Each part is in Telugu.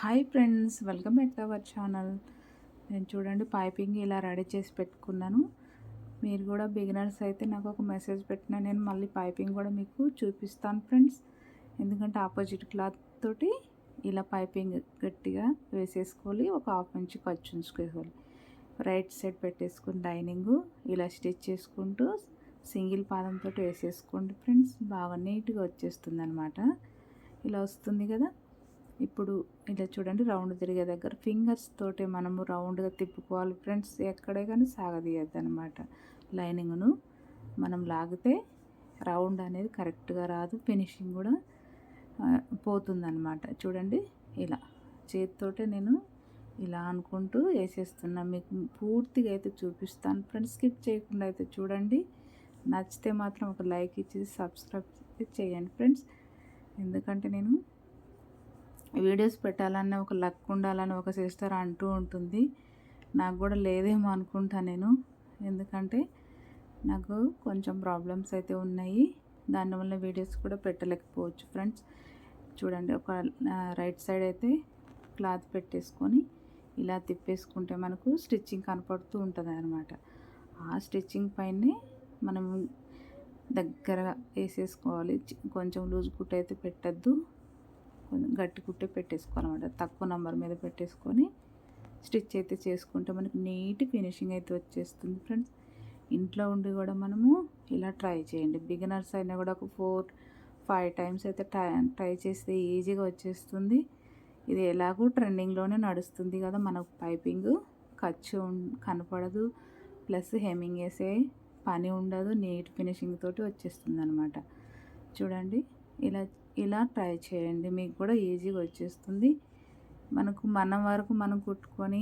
Hi friends, welcome back to our channel. నేను చూడండి పైపింగ్ ఇలా రెడీ చేసి పెట్టుకున్నాను. మీరు కూడా బిగినర్స్ అయితే నాకు ఒక మెసేజ్ పెట్టినా నేను మళ్ళీ పైపింగ్ కూడా మీకు చూపిస్తాను ఫ్రెండ్స్. ఎందుకంటే ఆపోజిట్ క్లాత్ తోటి ఇలా పైపింగ్ గట్టిగా వేసేసుకోవాలి. ఒక హాఫ్ ఇంచ్ ఖర్చు ఉంచుకోవాలి. రైట్ సైడ్ పెట్టేసుకుని లైనింగ్ ఇలా స్టిచ్ చేసుకుంటూ సింగిల్ పాదంతో వేసేసుకోండి ఫ్రెండ్స్. బాగా నీట్గా వచ్చేస్తుంది అనమాట. ఇలా వస్తుంది కదా. ఇప్పుడు ఇలా చూడండి, రౌండ్ తిరిగే దగ్గర ఫింగర్స్ తోటి మనము రౌండ్గా తిప్పుకోవాలి ఫ్రెండ్స్. ఎక్కడే కానీ సాగదీయద్దు అనమాట. లైనింగ్ను మనం లాగితే రౌండ్ అనేది కరెక్ట్గా రాదు, ఫినిషింగ్ కూడా పోతుందన్నమాట. చూడండి, ఇలా చేతితోటే నేను ఇలా అనుకుంటూ వేసేస్తున్నా. మీకు పూర్తిగా అయితే చూపిస్తాను ఫ్రెండ్స్. స్కిప్ చేయకుండా అయితే చూడండి. నచ్చితే మాత్రం ఒక లైక్ ఇచ్చి సబ్స్క్రైబ్ చేయండి ఫ్రెండ్స్. ఎందుకంటే నేను వీడియోస్ పెట్టాలన్న ఒక లక్ ఉండాలని ఒక సిస్టర్ అంటూ ఉంటుంది. నాకు కూడా లేదేమో అనుకుంటా నేను. ఎందుకంటే నాకు కొంచెం ప్రాబ్లమ్స్ అయితే ఉన్నాయి. దానివల్ల వీడియోస్ కూడా పెట్టలేకపోవచ్చు ఫ్రెండ్స్. చూడండి, ఒక రైట్ సైడ్ అయితే క్లాత్ పెట్టేసుకొని ఇలా తిప్పేసుకుంటే మనకు స్టిచ్చింగ్ కనపడుతూ ఉంటుంది అనమాట. ఆ స్టిచ్చింగ్ పైనే మనం దగ్గరగా వేసేసుకోవాలి. కొంచెం లూజ్ కుట్టు అయితే పెట్టద్దు, గట్టి కుట్టే పెట్టేసుకోవాలన్నమాట. తక్కువ నెంబర్ మీద పెట్టేసుకొని స్టిచ్ అయితే చేసుకుంటే మనకి నీట్ ఫినిషింగ్ అయితే వచ్చేస్తుంది ఫ్రెండ్స్. ఇంట్లో ఉండి కూడా మనము ఇలా ట్రై చేయండి. బిగినర్స్ అయినా కూడా ఒక 4-5 టైమ్స్ అయితే ట్రై చేస్తే ఈజీగా వచ్చేస్తుంది. ఇది ఎలాగూ ట్రెండింగ్లోనే నడుస్తుంది కదా. మనకు పైపింగ్ ఖర్చు కనపడదు, ప్లస్ హెమ్మింగ్ వేసే పని ఉండదు, నీట్ ఫినిషింగ్ తోటి వచ్చేస్తుంది అనమాట. చూడండి, ఇలా ఇలా ట్రై చేయండి, మీకు కూడా ఈజీగా వచ్చేస్తుంది. మనకు మన వరకు మనం కుట్టుకొని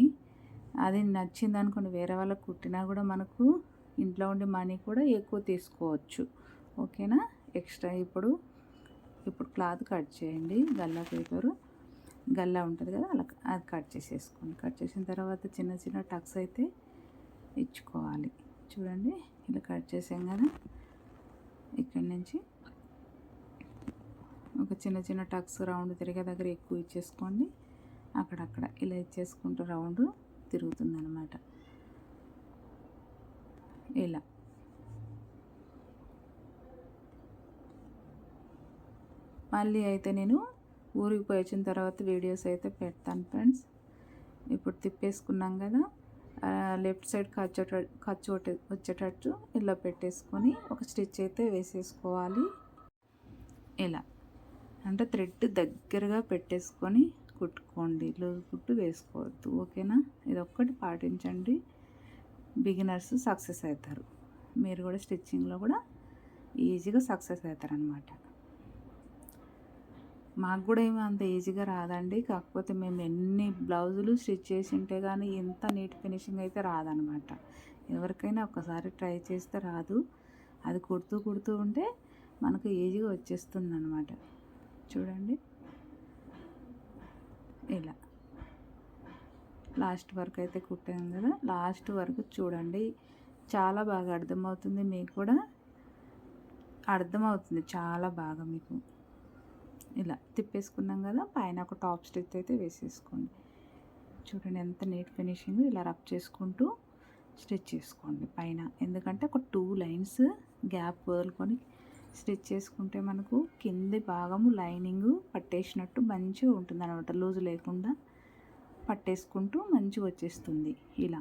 అది నచ్చింది అనుకోండి, వేరే వాళ్ళకి కుట్టినా కూడా మనకు ఇంట్లో ఉండి మనీ కూడా ఎక్కువ తీసుకోవచ్చు. ఓకేనా. ఎక్స్ట్రా ఇప్పుడు క్లాత్ కట్ చేయండి. గల్లా పేపరు గల్లా ఉంటుంది కదా, అలా అది కట్ చేసేసుకోండి. కట్ చేసిన తర్వాత చిన్న చిన్న టక్స్ అయితే ఇచ్చుకోవాలి. చూడండి, ఇలా కట్ చేసాం కదా. ఇక్కడి నుంచి ఒక చిన్న చిన్న టక్స్ రౌండ్ తిరిగే దగ్గర ఎక్కువ ఇచ్చేసుకోండి. అక్కడక్కడ ఇలా ఇచ్చేసుకుంటూ రౌండ్ తిరుగుతుందనమాట. ఇలా మళ్ళీ అయితే నేను ఊరికి పోయి వచ్చిన తర్వాత వీడియోస్ అయితే పెడతాను ఫ్రెండ్స్. ఇప్పుడు తిప్పేసుకున్నాం కదా, లెఫ్ట్ సైడ్ ఖర్చు వచ్చేటట్టు ఇలా పెట్టేసుకొని ఒక స్టిచ్ అయితే వేసేసుకోవాలి. ఇలా అంటే థ్రెడ్ దగ్గరగా పెట్టేసుకొని కుట్టుకోండి, లూజ్ కుట్టు వేసుకోవద్దు. ఓకేనా. ఇది ఒక్కటి పాటించండి, బిగినర్స్ సక్సెస్ అవుతారు. మీరు కూడా స్టిచ్చింగ్లో కూడా ఈజీగా సక్సెస్ అవుతారనమాట. మాకు కూడా ఏమీ అంత ఈజీగా రాదండి. కాకపోతే మేము ఎన్ని బ్లౌజులు స్టిచ్ చేసి ఉంటే కానీ ఎంత నీట్ ఫినిషింగ్ అయితే రాదనమాట. ఎవరికైనా ఒకసారి ట్రై చేస్తే రాదు, అది కుడుతూ ఉంటే మనకు ఈజీగా వచ్చేస్తుంది అనమాట. చూడండి, ఇలా లాస్ట్ వరకు అయితే కుట్టాను కదా. లాస్ట్ వరకు చూడండి, చాలా బాగా అర్థమవుతుంది. మీకు కూడా అర్థమవుతుంది చాలా బాగా మీకు. ఇలా తిప్పేసుకున్నాం కదా, పైన ఒక టాప్ స్టిచ్ అయితే వేసేసుకోండి. చూడండి ఎంత నీట్ ఫినిషింగ్. ఇలా రబ్ చేసుకుంటూ స్టిచ్ చేసుకోండి పైన. ఎందుకంటే ఒక 2 లైన్స్ గ్యాప్ వదులుకొని స్టిచ్ చేసుకుంటే మనకు కింది భాగము లైనింగ్ పట్టేసినట్టు మంచిగా ఉంటుంది అనమాట. లూజ్ లేకుండా పట్టేసుకుంటూ మంచిగా వచ్చేస్తుంది. ఇలా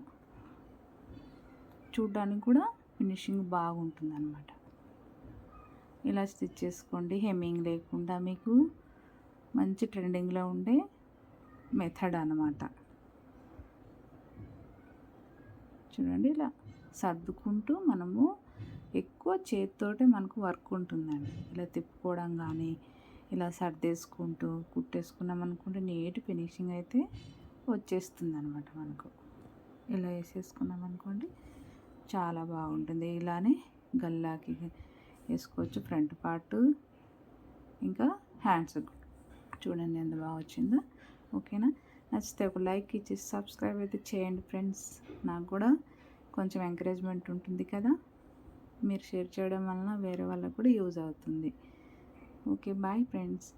చూడ్డానికి కూడా ఫినిషింగ్ బాగుంటుంది అనమాట. ఇలా స్టిచ్ చేసుకోండి, హెమ్మింగ్ లేకుండా. మీకు మంచి ట్రెండింగ్లో ఉండే మెథడ్ అనమాట. చూడండి, ఇలా సర్దుకుంటూ మనము ఎక్కువ చేతితోటే మనకు వర్క్ ఉంటుందండి. ఇలా తిప్పుకోవడం కానీ ఇలా సర్దేసుకుంటూ కుట్టేసుకున్నాం అనుకుంటే నీట్ ఫినిషింగ్ అయితే వచ్చేస్తుంది అనమాట మనకు. ఇలా వేసేసుకున్నాం అనుకోండి చాలా బాగుంటుంది. ఇలానే గల్లాకి వేసుకోవచ్చు, ఫ్రంట్ పార్ట్ ఇంకా హ్యాండ్స్. చూడండి ఎంత బాగా వచ్చిందో. ఓకేనా. నచ్చితే ఒక లైక్ ఇచ్చి సబ్స్క్రైబ్ అయితే చేయండి ఫ్రెండ్స్. నాకు కూడా కొంచెం ఎంకరేజ్మెంట్ ఉంటుంది కదా. మీరు షేర్ చేయడం వలన వేరే వాళ్ళకు కూడా యూజ్ అవుతుంది. Okay, bye friends.